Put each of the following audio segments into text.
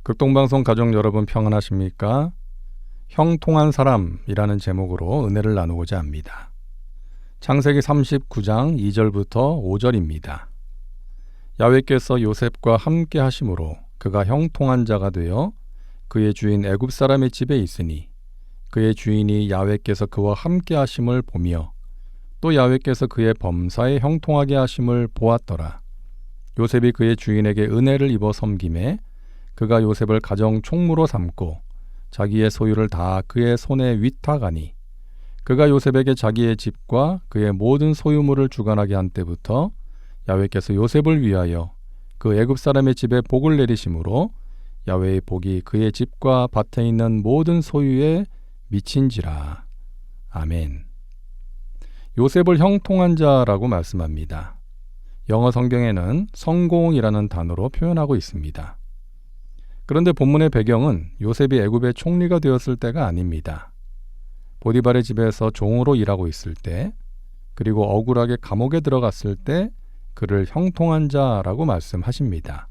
극동방송 가족 여러분 평안하십니까? 형통한 사람이라는 제목으로 은혜를 나누고자 합니다. 창세기 39장 2절부터 5절입니다. 야훼께서 요셉과 함께 하심으로 그가 형통한 자가 되어 그의 주인 애굽 사람의 집에 있으니 그의 주인이 야훼께서 그와 함께 하심을 보며 또 야훼께서 그의 범사에 형통하게 하심을 보았더라. 요셉이 그의 주인에게 은혜를 입어 섬김에 그가 요셉을 가정 총무로 삼고 자기의 소유를 다 그의 손에 위탁하니 그가 요셉에게 자기의 집과 그의 모든 소유물을 주관하게 한 때부터 야훼께서 요셉을 위하여 그 애굽 사람의 집에 복을 내리심으로 야훼의 복이 그의 집과 밭에 있는 모든 소유에 미친지라. 아멘. 요셉을 형통한 자라고 말씀합니다. 영어 성경에는 성공이라는 단어로 표현하고 있습니다. 그런데 본문의 배경은 요셉이 애굽의 총리가 되었을 때가 아닙니다. 보디발의 집에서 종으로 일하고 있을 때, 그리고 억울하게 감옥에 들어갔을 때 그를 형통한 자라고 말씀하십니다.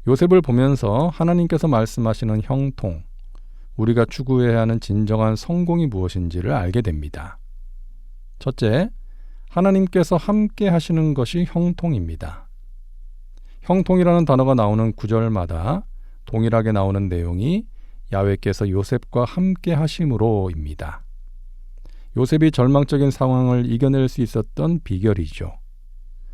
요셉을 보면서 하나님께서 말씀하시는 형통, 우리가 추구해야 하는 진정한 성공이 무엇인지를 알게 됩니다. 첫째, 하나님께서 함께 하시는 것이 형통입니다. 형통이라는 단어가 나오는 구절마다 동일하게 나오는 내용이 야훼께서 요셉과 함께 하심으로입니다. 요셉이 절망적인 상황을 이겨낼 수 있었던 비결이죠.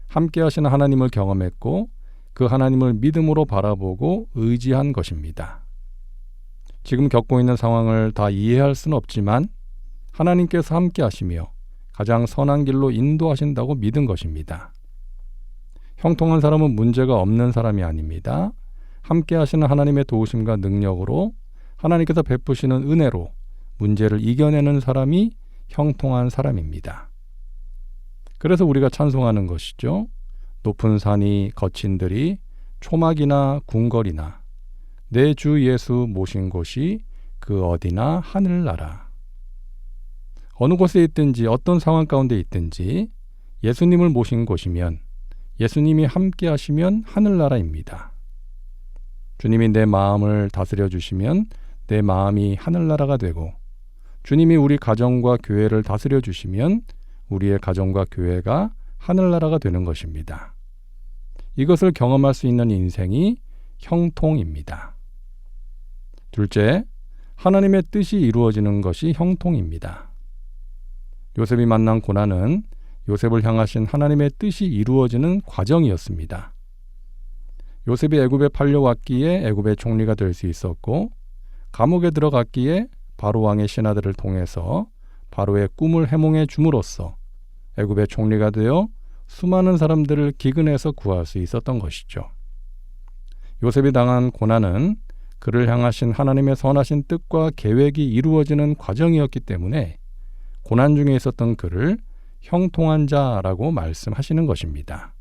함께 하시는 하나님을 경험했고 그 하나님을 믿음으로 바라보고 의지한 것입니다. 지금 겪고 있는 상황을 다 이해할 수는 없지만 하나님께서 함께 하시며 가장 선한 길로 인도하신다고 믿은 것입니다. 형통한 사람은 문제가 없는 사람이 아닙니다. 함께 하시는 하나님의 도우심과 능력으로 하나님께서 베푸시는 은혜로 문제를 이겨내는 사람이 형통한 사람입니다. 그래서 우리가 찬송하는 것이죠. 높은 산이 거친 들이 초막이나 궁궐이나 내 주 예수 모신 곳이 그 어디나 하늘나라. 어느 곳에 있든지 어떤 상황 가운데 있든지 예수님을 모신 곳이면 예수님이 함께 하시면 하늘나라입니다. 주님이 내 마음을 다스려 주시면 내 마음이 하늘나라가 되고 주님이 우리 가정과 교회를 다스려 주시면 우리의 가정과 교회가 하늘나라가 되는 것입니다. 이것을 경험할 수 있는 인생이 형통입니다. 둘째, 하나님의 뜻이 이루어지는 것이 형통입니다. 요셉이 만난 고난은 요셉을 향하신 하나님의 뜻이 이루어지는 과정이었습니다. 요셉이 애굽에 팔려왔기에 애굽의 총리가 될 수 있었고 감옥에 들어갔기에 바로 왕의 신하들을 통해서 바로의 꿈을 해몽해 줌으로써 애굽의 총리가 되어 수많은 사람들을 기근해서 구할 수 있었던 것이죠. 요셉이 당한 고난은 그를 향하신 하나님의 선하신 뜻과 계획이 이루어지는 과정이었기 때문에 고난 중에 있었던 그를 형통한 자라고 말씀하시는 것입니다.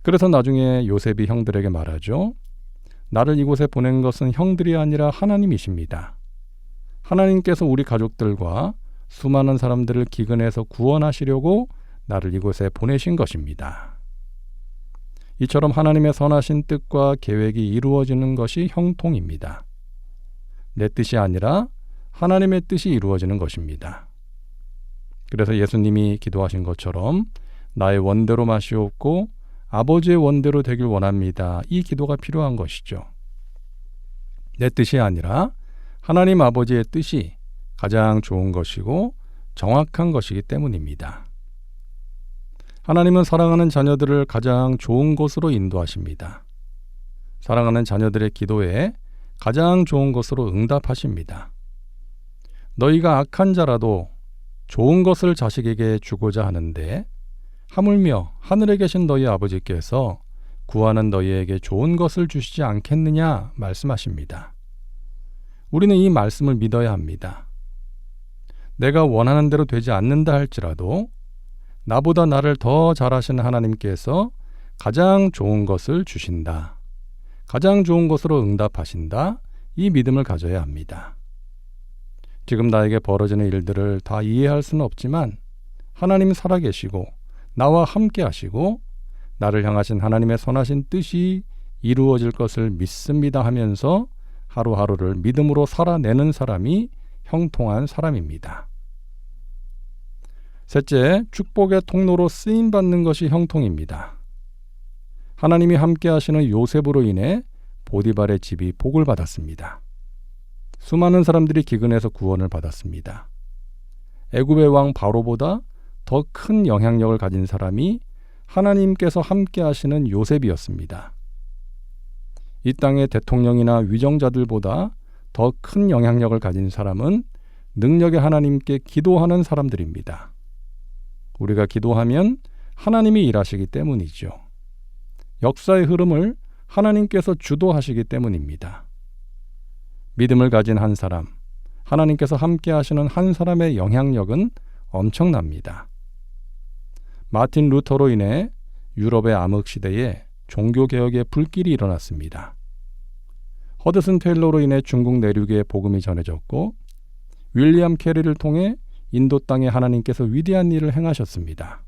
그래서 나중에 요셉이 형들에게 말하죠. 나를 이곳에 보낸 것은 형들이 아니라 하나님이십니다. 하나님께서 우리 가족들과 수많은 사람들을 기근해서 구원하시려고 나를 이곳에 보내신 것입니다. 이처럼 하나님의 선하신 뜻과 계획이 이루어지는 것이 형통입니다. 내 뜻이 아니라 하나님의 뜻이 이루어지는 것입니다. 그래서 예수님이 기도하신 것처럼 나의 원대로 마시옵고 아버지의 원대로 되길 원합니다. 이 기도가 필요한 것이죠. 내 뜻이 아니라 하나님 아버지의 뜻이 가장 좋은 것이고 정확한 것이기 때문입니다. 하나님은 사랑하는 자녀들을 가장 좋은 곳으로 인도하십니다. 사랑하는 자녀들의 기도에 가장 좋은 것으로 응답하십니다. 너희가 악한 자라도 좋은 것을 자식에게 주고자 하는데 하물며 하늘에 계신 너희 아버지께서 구하는 너희에게 좋은 것을 주시지 않겠느냐 말씀하십니다. 우리는 이 말씀을 믿어야 합니다. 내가 원하는 대로 되지 않는다 할지라도 나보다 나를 더 잘하시는 하나님께서 가장 좋은 것을 주신다. 가장 좋은 것으로 응답하신다. 이 믿음을 가져야 합니다. 지금 나에게 벌어지는 일들을 다 이해할 수는 없지만 하나님 살아계시고 나와 함께 하시고 나를 향하신 하나님의 선하신 뜻이 이루어질 것을 믿습니다 하면서 하루하루를 믿음으로 살아내는 사람이 형통한 사람입니다. 셋째, 축복의 통로로 쓰임받는 것이 형통입니다. 하나님이 함께 하시는 요셉으로 인해 보디발의 집이 복을 받았습니다. 수많은 사람들이 기근에서 구원을 받았습니다. 애굽의 왕 바로보다 더 큰 영향력을 가진 사람이 하나님께서 함께 하시는 요셉이었습니다. 이 땅의 대통령이나 위정자들보다 더 큰 영향력을 가진 사람은 능력의 하나님께 기도하는 사람들입니다. 우리가 기도하면 하나님이 일하시기 때문이죠. 역사의 흐름을 하나님께서 주도하시기 때문입니다. 믿음을 가진 한 사람, 하나님께서 함께 하시는 한 사람의 영향력은 엄청납니다. 마틴 루터로 인해 유럽의 암흑시대에 종교개혁의 불길이 일어났습니다. 허드슨 테일러로 인해 중국 내륙에 복음이 전해졌고, 윌리엄 캐리를 통해 인도 땅에 하나님께서 위대한 일을 행하셨습니다.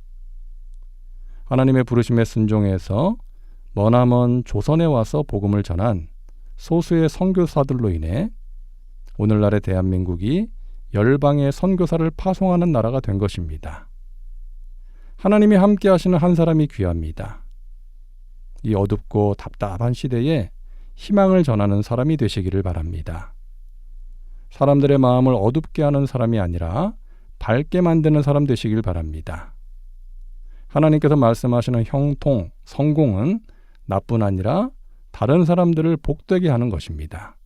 하나님의 부르심에 순종해서 머나먼 조선에 와서 복음을 전한 소수의 선교사들로 인해 오늘날의 대한민국이 열방의 선교사를 파송하는 나라가 된 것입니다. 하나님이 함께 하시는 한 사람이 귀합니다. 이 어둡고 답답한 시대에 희망을 전하는 사람이 되시기를 바랍니다. 사람들의 마음을 어둡게 하는 사람이 아니라 밝게 만드는 사람 되시길 바랍니다. 하나님께서 말씀하시는 형통, 성공은 나뿐 아니라 다른 사람들을 복되게 하는 것입니다.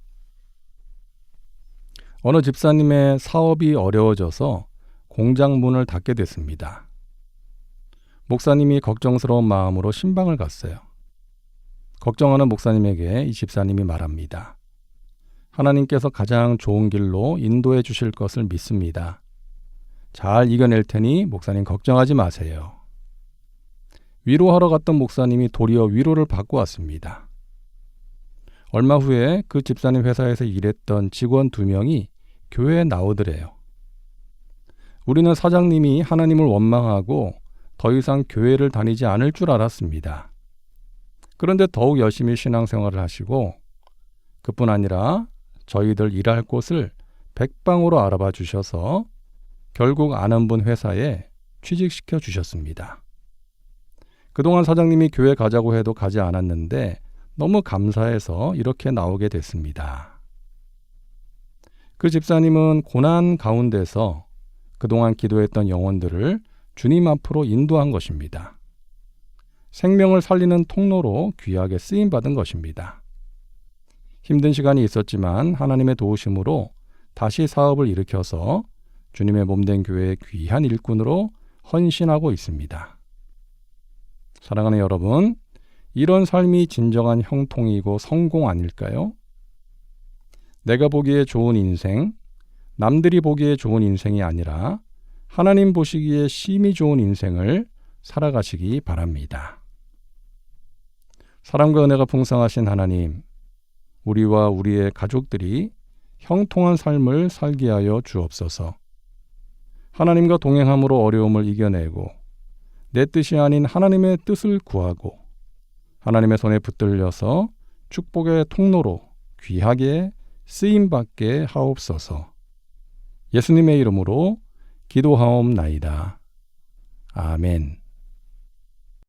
어느 집사님의 사업이 어려워져서 공장 문을 닫게 됐습니다. 목사님이 걱정스러운 마음으로 신방을 갔어요. 걱정하는 목사님에게 이 집사님이 말합니다. 하나님께서 가장 좋은 길로 인도해 주실 것을 믿습니다. 잘 이겨낼 테니 목사님 걱정하지 마세요. 위로하러 갔던 목사님이 도리어 위로를 받고 왔습니다. 얼마 후에 그 집사님 회사에서 일했던 직원 2명이 교회에 나오더래요. 우리는 사장님이 하나님을 원망하고 더 이상 교회를 다니지 않을 줄 알았습니다. 그런데 더욱 열심히 신앙생활을 하시고 그뿐 아니라 저희들 일할 곳을 백방으로 알아봐 주셔서 결국 아는 분 회사에 취직시켜 주셨습니다. 그동안 사장님이 교회 가자고 해도 가지 않았는데 너무 감사해서 이렇게 나오게 됐습니다. 그 집사님은 고난 가운데서 그동안 기도했던 영혼들을 주님 앞으로 인도한 것입니다. 생명을 살리는 통로로 귀하게 쓰임받은 것입니다. 힘든 시간이 있었지만 하나님의 도우심으로 다시 사업을 일으켜서 주님의 몸된 교회의 귀한 일꾼으로 헌신하고 있습니다. 사랑하는 여러분, 이런 삶이 진정한 형통이고 성공 아닐까요? 내가 보기에 좋은 인생, 남들이 보기에 좋은 인생이 아니라 하나님 보시기에 심히 좋은 인생을 살아가시기 바랍니다. 사랑과 은혜가 풍성하신 하나님, 우리와 우리의 가족들이 형통한 삶을 살게 하여 주옵소서. 하나님과 동행함으로 어려움을 이겨내고 내 뜻이 아닌 하나님의 뜻을 구하고 하나님의 손에 붙들려서 축복의 통로로 귀하게 쓰임받게 하옵소서. 예수님의 이름으로 기도하옵나이다. 아멘.